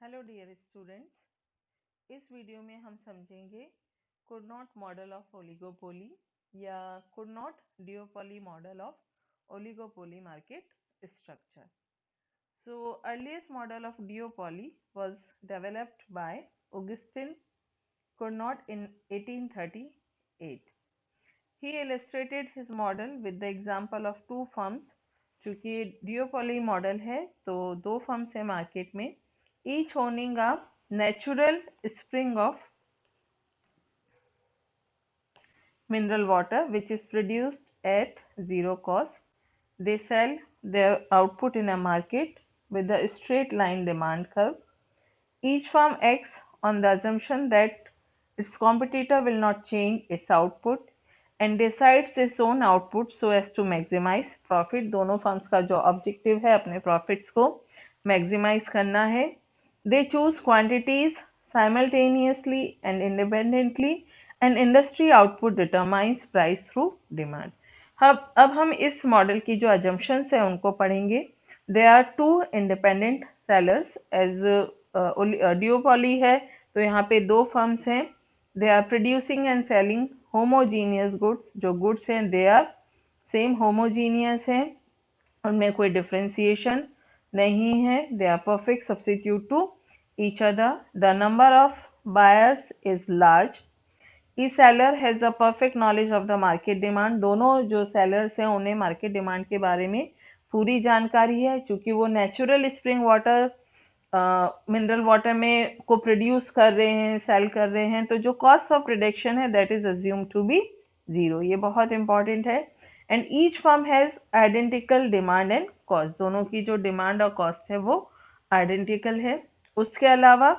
Hello dear students, इस video में हम समझेंगे Cournot model of oligopoly या Cournot duopoly model of oligopoly market structure. So earliest model of duopoly was developed by Augustin Cournot in 1838. He illustrated his model with the example of two firms. चूंकि duopoly model है तो दो firms है market में, each owning a natural spring of mineral water which is produced at zero cost. They sell their output in a market with a straight line demand curve. Each firm acts on the assumption that its competitor will not change its output and decides its own output so as to maximize profit. दोनों firms का जो objective है अपने profits को maximise करना है. They choose quantities simultaneously and independently and industry output determines price through demand. अब हम इस मॉडल की जो assumptions है उनको पढ़ेंगे. There are two independent sellers as duopoly है तो यहाँ पे दो फर्म्स हैं. They are producing and selling homogeneous goods. जो goods हैं they are same homogeneous हैं, उनमें कोई differentiation नहीं है. They are perfect substitute to each other. The number of buyers is large. Each seller has a perfect knowledge of the market demand. दोनों जो sellers हैं उन्हें market demand के बारे में पूरी जानकारी है. चूंकि वो natural spring water mineral water में को प्रोड्यूस कर रहे हैं, सेल कर रहे हैं, तो जो कॉस्ट ऑफ प्रोडक्शन है that is assume to be zero. ये बहुत इंपॉर्टेंट है. And each firm has identical demand and cost. दोनों की जो डिमांड और कॉस्ट है वो आइडेंटिकल है. उसके अलावा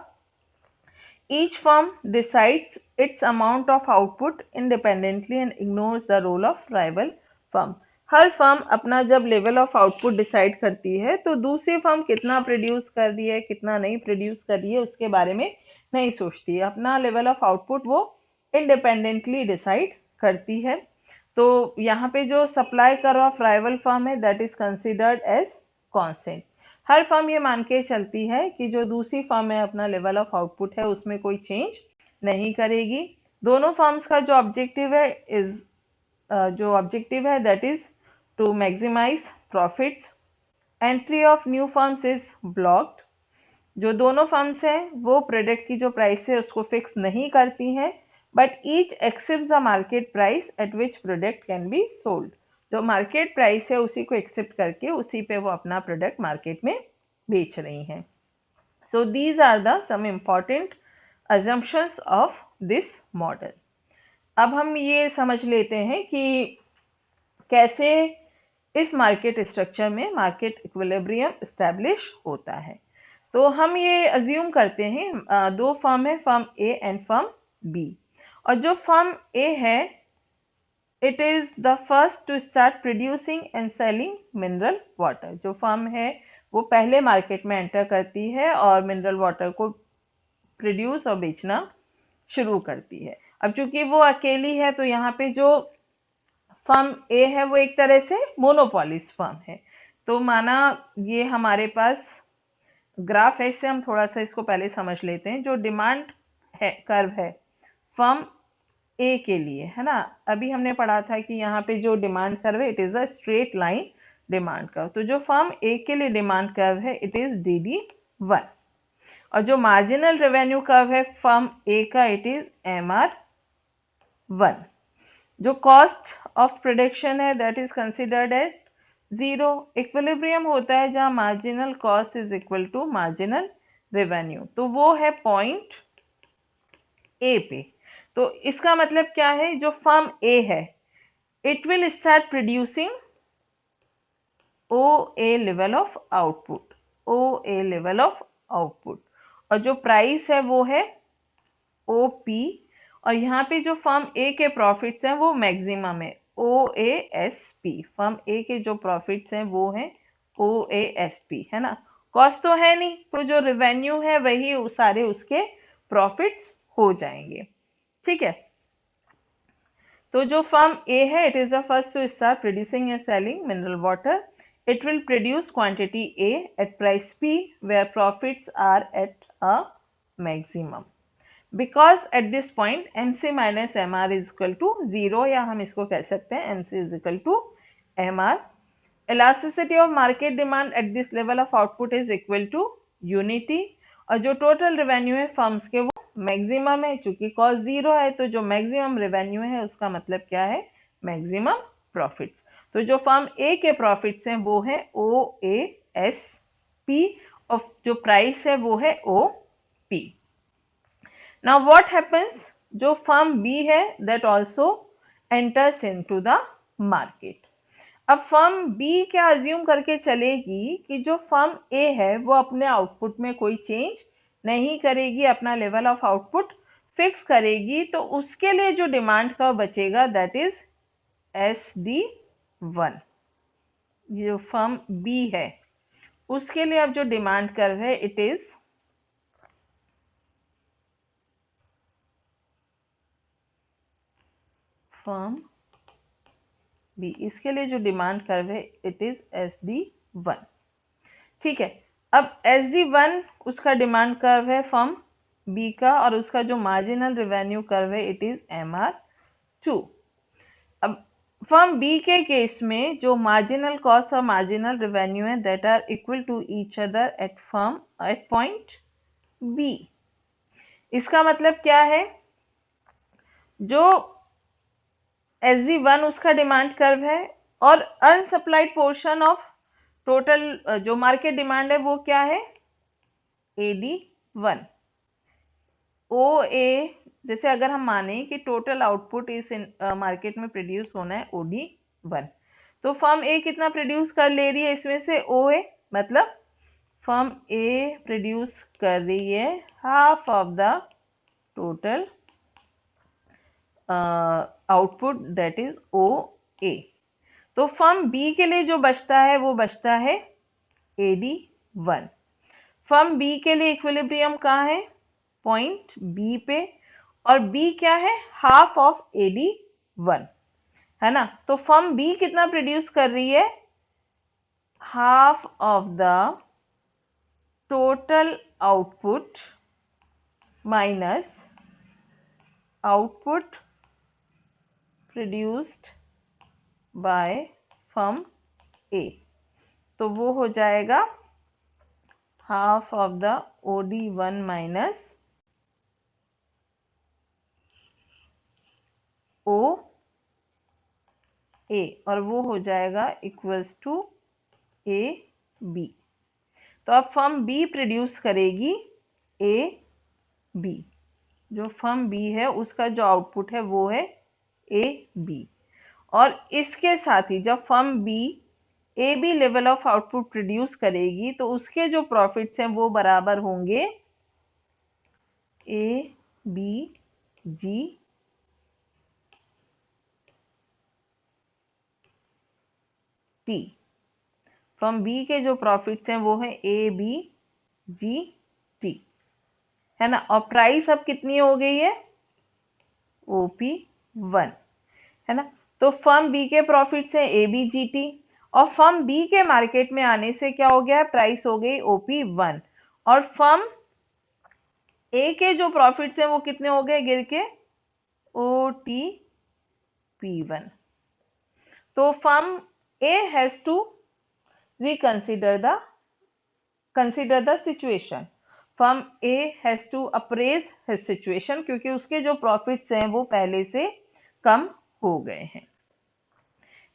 each firm decides its amount of output independently and ignores the role of rival firm. हर फर्म अपना जब लेवल ऑफ आउटपुट डिसाइड करती है तो दूसरी फर्म कितना प्रोड्यूस कर रही है कितना नहीं प्रोड्यूस कर रही है उसके बारे में नहीं सोचती है. अपना लेवल ऑफ आउटपुट वो इंडिपेंडेंटली डिसाइड करती है. तो यहाँ पे जो सप्लाई कर ऑफ राइवल फर्म है that is considered as constant. हर फर्म ये मान के चलती है कि जो दूसरी फर्म है अपना लेवल ऑफ आउटपुट है उसमें कोई चेंज नहीं करेगी. दोनों फर्म्स का जो ऑब्जेक्टिव है that is to maximize profits. Entry of new firms is blocked. जो दोनों फर्म्स हैं वो प्रोडक्ट की जो प्राइस है उसको फिक्स नहीं करती हैं, but each accept the market price at which product can be sold. जो मार्केट प्राइस है उसी को एक्सेप्ट करके उसी पे वो अपना प्रोडक्ट मार्केट में बेच रही हैं. So these are the some important assumptions of this model. अब हम ये समझ लेते हैं कि कैसे इस मार्केट स्ट्रक्चर में मार्केट इक्विलिब्रियम एस्टैब्लिश होता है. तो हम ये अज्यूम करते हैं दो फर्म है, firm A and firm B. और जो फर्म ए है it is the first to start producing and selling mineral water. जो फर्म है वो पहले मार्केट में एंटर करती है और मिनरल वाटर को प्रोड्यूस और बेचना शुरू करती है. अब चूंकि वो अकेली है तो यहाँ पे जो फर्म ए है वो एक तरह से मोनोपोलिस्ट फर्म है. तो माना ये हमारे पास ग्राफ है, इससे हम थोड़ा सा इसको पहले समझ लेते हैं. जो डिमांड है कर्व है फर्म ए के लिए है ना, अभी हमने पढ़ा था कि यहाँ पे जो डिमांड कर्व है it is a straight line demand curve. तो जो फर्म ए के लिए डिमांड कर्व है इट इज DD1 और जो मार्जिनल रेवेन्यू कर्व है फर्म ए का इट इज MR1. जो कॉस्ट ऑफ प्रोडक्शन है that is considered as zero. Equilibrium होता है जहां marginal cost is equal to marginal revenue. तो वो है पॉइंट ए पे. तो इसका मतलब क्या है, जो फर्म ए है it will start producing OA level of output, OA level of output. और जो प्राइस है वो है OP. और यहाँ पे जो फर्म ए के प्रॉफिट्स हैं वो मैक्सिमम है OASP. फर्म ए के जो प्रॉफिट्स हैं वो हैं OASP है ना. कॉस्ट तो है नहीं तो जो रेवेन्यू है वही सारे उसके प्रॉफिट्स हो जाएंगे. ठीक है. तो जो फर्म ए है it is the first to start producing and selling mineral water it will produce quantity A at price P where profits are at a maximum. Because at this point MC minus MR is equal to 0, या हम इसको कह सकते हैं MC is equal to MR. Elasticity of market demand at this level of output is equal to unity, और जो total revenue है firms के वो मैक्सिमम है. चूंकि कॉस्ट 0 है तो जो मैक्सिमम रेवेन्यू है उसका मतलब क्या है, मैक्सिमम प्रॉफिट्स. तो जो फर्म ए के प्रॉफिट्स हैं वो है OASP और जो प्राइस है वो है OP. नाउ व्हाट हैपेंस, जो फर्म बी है that also enters into the market. अब फर्म बी क्या अज्यूम करके चलेगी कि जो फर्म ए है वो अपने आउटपुट में कोई चेंज नहीं करेगी, अपना लेवल ऑफ आउटपुट फिक्स करेगी. तो उसके लिए जो डिमांड कर्व बचेगा दैट इज SD1. जो फर्म बी है उसके लिए अब जो डिमांड कर्व है इट इज फर्म बी. इसके लिए जो डिमांड कर्व है इट इज SD1. ठीक है. अब SD1 उसका डिमांड कर्व है फर्म बी का, और उसका जो मार्जिनल रेवेन्यू कर्व है इट इज MR2. अब फर्म बी के केस में जो मार्जिनल कॉस्ट और मार्जिनल रेवेन्यू है that are equal to each other at point B. इसका मतलब क्या है, जो SD1 उसका डिमांड कर्व है और अनसप्लाइड पोर्शन ऑफ टोटल जो मार्केट डिमांड है वो क्या है, AD1. OA, जैसे अगर हम माने कि टोटल आउटपुट इस मार्केट में प्रोड्यूस होना है OD1, तो फर्म ए कितना प्रोड्यूस कर ले रही है इसमें से OA, मतलब फर्म ए प्रोड्यूस कर रही है half of the total output that is OA. तो फर्म बी के लिए जो बचता है वो बचता है AD1. फर्म बी के लिए इक्विलिब्रियम कहाँ है, पॉइंट बी पे, और बी क्या है, हाफ ऑफ AD1 है ना. तो फर्म बी कितना प्रोड्यूस कर रही है, half of the total output minus output produced by firm A. तो वो हो जाएगा half of the OD1 minus OA, और वो हो जाएगा इक्वल्स टू AB. तो अब फर्म बी प्रोड्यूस करेगी AB. जो फर्म बी है उसका जो आउटपुट है वो है AB, और इसके साथ ही जब firm B AB level of output produce करेगी तो उसके जो प्रॉफिट्स हैं वो बराबर होंगे ABG T. फर्म बी के जो प्रॉफिट्स हैं वो है ABGT है ना. और प्राइस अब कितनी हो गई है, OP1 है ना. तो फर्म बी के प्रॉफिट्स हैं ABGT, और फर्म बी के मार्केट में आने से क्या हो गया, प्राइस हो गई OP1, और फर्म ए के जो प्रॉफिट्स हैं वो कितने हो गए गिर के, OTP1. तो firm A has to consider the situation. Firm A has to appraise his situation, क्योंकि उसके जो प्रॉफिट्स हैं वो पहले से कम हो गए हैं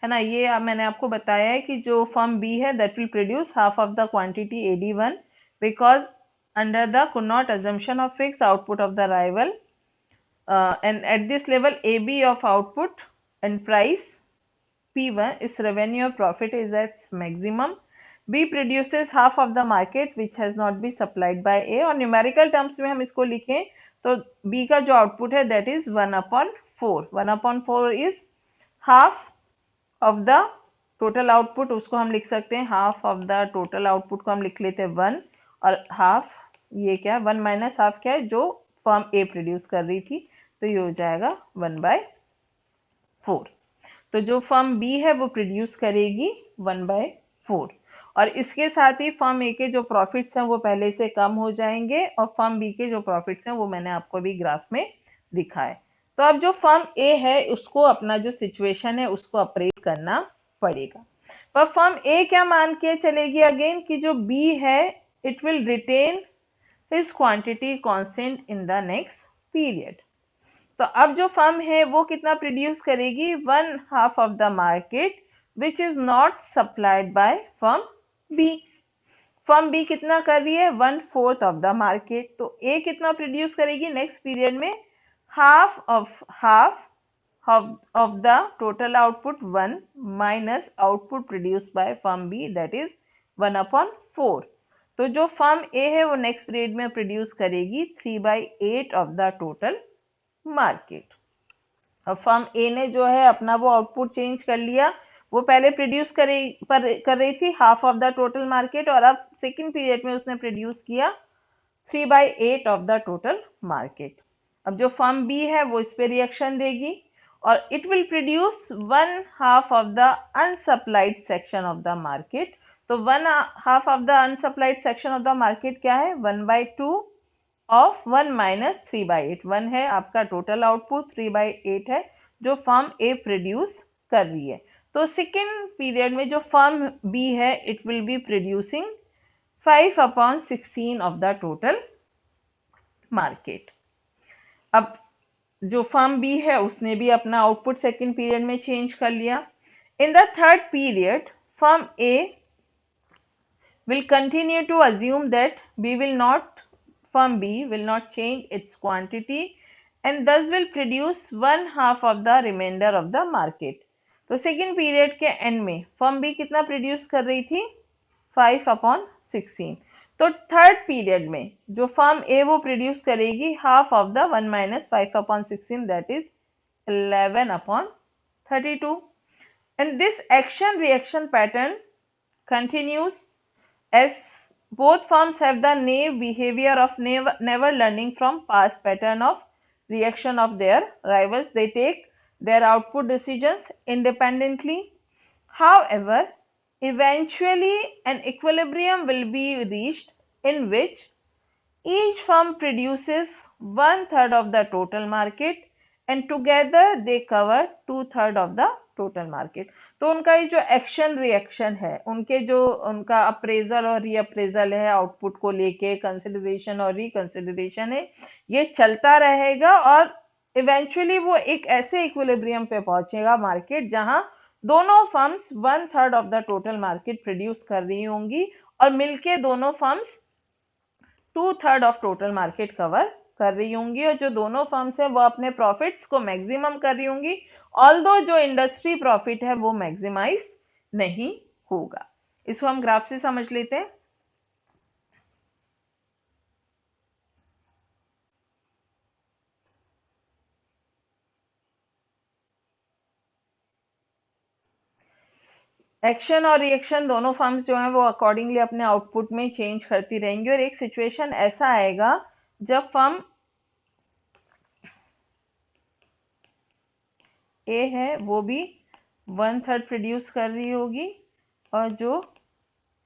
है ना. ये मैंने आपको बताया है कि जो फर्म बी है that will produce half of the quantity AD1 because under the could not assumption of fixed output of the rival, and at this level AB of output and price P1 its revenue or profit is at maximum. B produces half of the market which has not been supplied by A, और numerical terms में हम इसको लिखें तो B का जो output है that is 1/4. 1/4 is half of the total output, उसको हम लिख सकते हैं half of the total output को हम लिख लेते हैं 1, और हाफ ये क्या है 1 माइनस हाफ क्या है जो फर्म ए प्रोड्यूस कर रही थी, तो ये हो जाएगा 1/4. तो जो फर्म बी है वो प्रोड्यूस करेगी 1/4. 4। और इसके साथ ही फर्म ए के जो प्रॉफिट्स हैं वो पहले से कम हो जाएंगे और फर्म बी के जो प्रॉफिट्स हैं वो मैंने आपको अभी ग्राफ में दिखाए। तो अब जो फर्म ए है उसको अपना जो सिचुएशन है उसको अप्रेज करना पड़ेगा। पर फर्म ए क्या मान के चलेगी अगेन कि जो बी है it will retain his quantity constant in the next period. तो अब जो फर्म है वो कितना प्रोड्यूस करेगी, 1/2 of the market which is not supplied by firm B. Firm B कितना कर रही है, 1/4 ऑफ द मार्केट। तो ए कितना प्रोड्यूस करेगी नेक्स्ट पीरियड में, half of the total output 1 minus output produced by firm B, that is 1/4। तो जो फर्म ए है वो नेक्स्ट पीरियड में प्रोड्यूस करेगी 3/8 ऑफ द टोटल मार्केट। अब फर्म ए ने जो है अपना वो आउटपुट चेंज कर लिया, वो पहले प्रोड्यूस कर रही थी half of the total market और अब सेकेंड पीरियड में उसने प्रोड्यूस किया 3/8 ऑफ द टोटल मार्केट। अब जो फर्म बी है वो इस पे रिएक्शन देगी और it will produce 1/2 of the unsupplied section of the market. तो 1/2 of the unsupplied section of the market क्या है, 1/2 ऑफ 1 माइनस 3/8। 1 है आपका टोटल आउटपुट, 3/8 है जो फर्म ए प्रोड्यूस कर रही है। तो सेकेंड पीरियड में जो फर्म बी है it will be producing 5/16 of the total market. अब जो फर्म बी है उसने भी अपना आउटपुट सेकेंड पीरियड में चेंज कर लिया। In the third period firm A will continue to assume that firm B will not change its quantity and thus will produce 1/2 of the remainder of the market। तो second period के and में firm B कितना produce कर रही थी, 5/16। तो third period में जो फर्म ए वो प्रोड्यूस करेगी half of the 1 minus 5/16, that is 11/32। And this action reaction pattern continues as both firms have the naive behavior of never learning from past pattern of reaction of their rivals. They take their output decisions independently. However, eventually an equilibrium will be reached in which each firm produces 1/3 of the total market and together they cover 2/3 of the total market. तो उनका ये जो action reaction है, उनका appraisal और रीअप्रेजल है, output को लेके कंसिडरेशन और रिकंसिडरेशन है, ये चलता रहेगा और इवेंचुअली वो एक ऐसे इक्विलिब्रियम पे पहुंचेगा मार्केट जहां दोनों firms 1/3 of the total market produce कर रही होंगी और मिलके दोनों firms 2/3 of total market cover कर रही होंगी और जो दोनों फर्म्स है वो अपने प्रॉफिट्स को मैक्सिमम कर रही होंगी, ऑल्दो जो इंडस्ट्री प्रॉफिट है वो मैक्सिमाइज नहीं होगा। इसको हम ग्राफ से समझ लेते हैं। एक्शन और रिएक्शन दोनों फर्म्स जो हैं वो अकॉर्डिंगली अपने आउटपुट में चेंज करती रहेंगी और एक सिचुएशन ऐसा आएगा जब फर्म ए है वो भी 1/3 प्रोड्यूस कर रही होगी और जो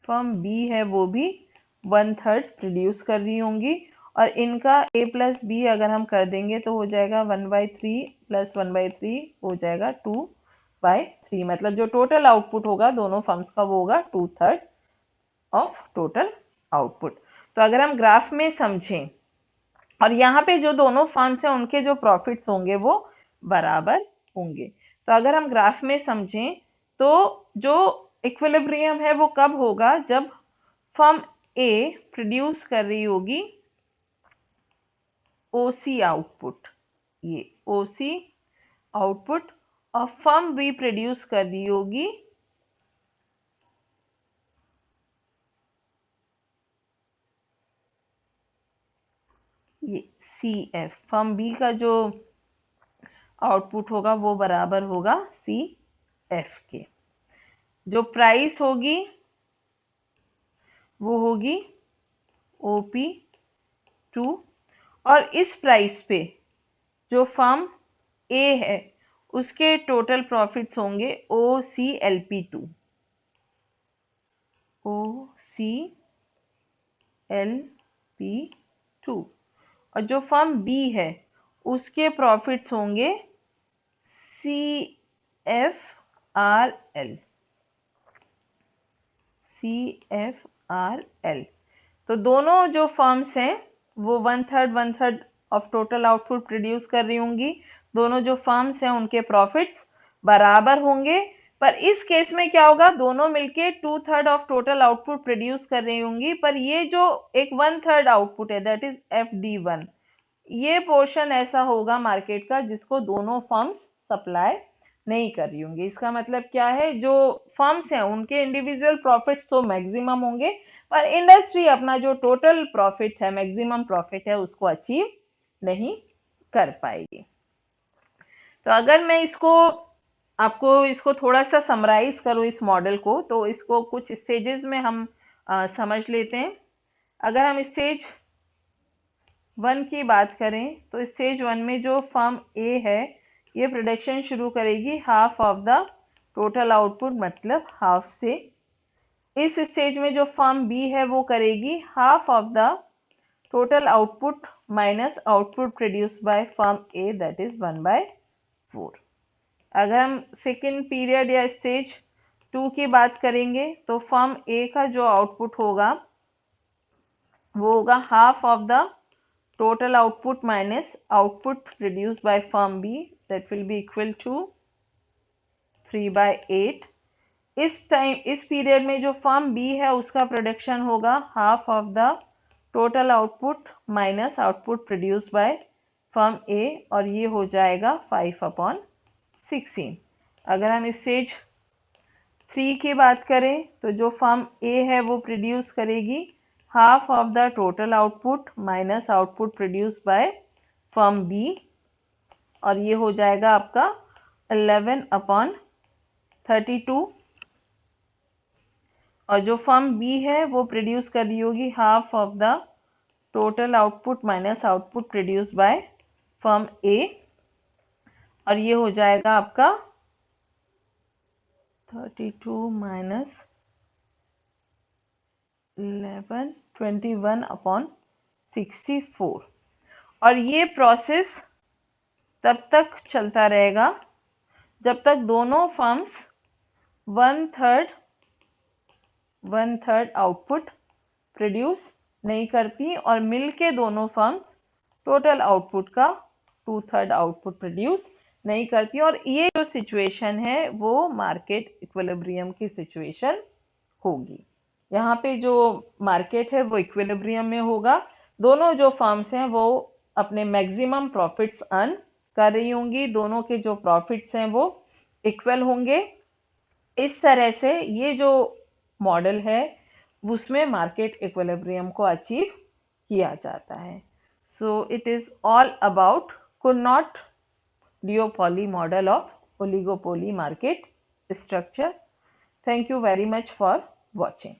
फर्म बी है वो भी 1/3 प्रोड्यूस कर रही होंगी और इनका a प्लस बी अगर हम कर देंगे तो हो जाएगा 1/3 प्लस 1/3 हो जाएगा 2/3। मतलब जो टोटल आउटपुट होगा दोनों फर्म्स का वो होगा 2/3 ऑफ टोटल आउटपुट। तो अगर हम ग्राफ में समझें और यहाँ पे जो दोनों फर्म्स हैं उनके जो प्रॉफिट्स होंगे वो बराबर होंगे। तो अगर हम ग्राफ में समझें तो जो इक्विलिब्रियम है वो कब होगा, जब फर्म ए प्रोड्यूस कर रही होगी ओसी आउटपुट, ये ओसी आउटपुट, और फर्म बी प्रोड्यूस कर रही होगी ये सी एफ। फर्म बी का जो आउटपुट होगा वो बराबर होगा सी एफ के। जो प्राइस होगी वो होगी OP2 और इस प्राइस पे जो फर्म ए है उसके टोटल प्रॉफिट्स होंगे OCLP2। OCLP2 और जो फर्म बी है उसके प्रॉफिट्स होंगे CFRL। CFRL। तो दोनों जो फर्म्स हैं वो 1/3 ऑफ टोटल आउटपुट प्रोड्यूस कर रही होंगी। दोनों जो फर्म्स हैं उनके प्रॉफिट्स बराबर होंगे, पर इस केस में क्या होगा, दोनों मिलके 2/3 ऑफ टोटल आउटपुट प्रोड्यूस कर रही होंगी, पर ये जो एक 1/3 आउटपुट है दैट इज FD1, ये पोर्शन ऐसा होगा मार्केट का जिसको दोनों फर्म्स सप्लाई नहीं कर रही होंगी। इसका मतलब क्या है, जो फर्म्स हैं उनके इंडिविजुअल प्रॉफिट्स तो मैक्सिमम होंगे, पर इंडस्ट्री अपना जो टोटल प्रॉफिट है, मैक्सिमम प्रॉफिट है, उसको अचीव नहीं कर पाएगी। तो अगर मैं आपको इसको थोड़ा सा समराइज करूँ इस मॉडल को, तो इसको कुछ स्टेजेस में हम समझ लेते हैं। अगर हम स्टेज 1 की बात करें तो स्टेज 1 में जो फर्म ए है ये प्रोडक्शन शुरू करेगी half of the total output, मतलब हाफ से। इस स्टेज में जो फर्म बी है वो करेगी half of the total output minus output produced by firm A, that is 1/4। अगर हम सेकेंड पीरियड या स्टेज 2 की बात करेंगे तो फर्म ए का जो आउटपुट होगा वो होगा half of the total output minus output produced by firm B, that will be equal to 3/8। इस पीरियड में जो फर्म बी है उसका प्रोडक्शन होगा half of the total output minus output produced by firm A, और ये हो जाएगा 5/16। अगर हम स्टेज 3 की बात करें तो जो फर्म ए है वो प्रोड्यूस करेगी half of the total output minus output produced by firm B, और ये हो जाएगा आपका 11/32। और जो फर्म बी है वो प्रोड्यूस कर रही होगी half of the total output minus output produced by firm A, और ये हो जाएगा आपका 32 माइनस 11 21/64। और ये प्रोसेस तब तक चलता रहेगा जब तक दोनों फर्म्स 1/3 आउटपुट प्रोड्यूस नहीं करती और मिलके दोनों फर्म्स टोटल आउटपुट का 2/3 आउटपुट प्रोड्यूस नहीं करती। और ये जो सिचुएशन है वो मार्केट इक्विलिब्रियम की सिचुएशन होगी। यहाँ पे जो मार्केट है वो इक्विलिब्रियम में होगा, दोनों जो फर्म्स हैं वो अपने मैक्सिमम प्रॉफिट्स अर्न कर रही होंगी, दोनों के जो प्रॉफिट्स हैं वो इक्वल होंगे। इस तरह से ये जो मॉडल है उसमें मार्केट इक्विलिब्रियम को अचीव किया जाता है। So it is all about Cournot duopoly model of oligopoly market structure. Thank you very much for watching.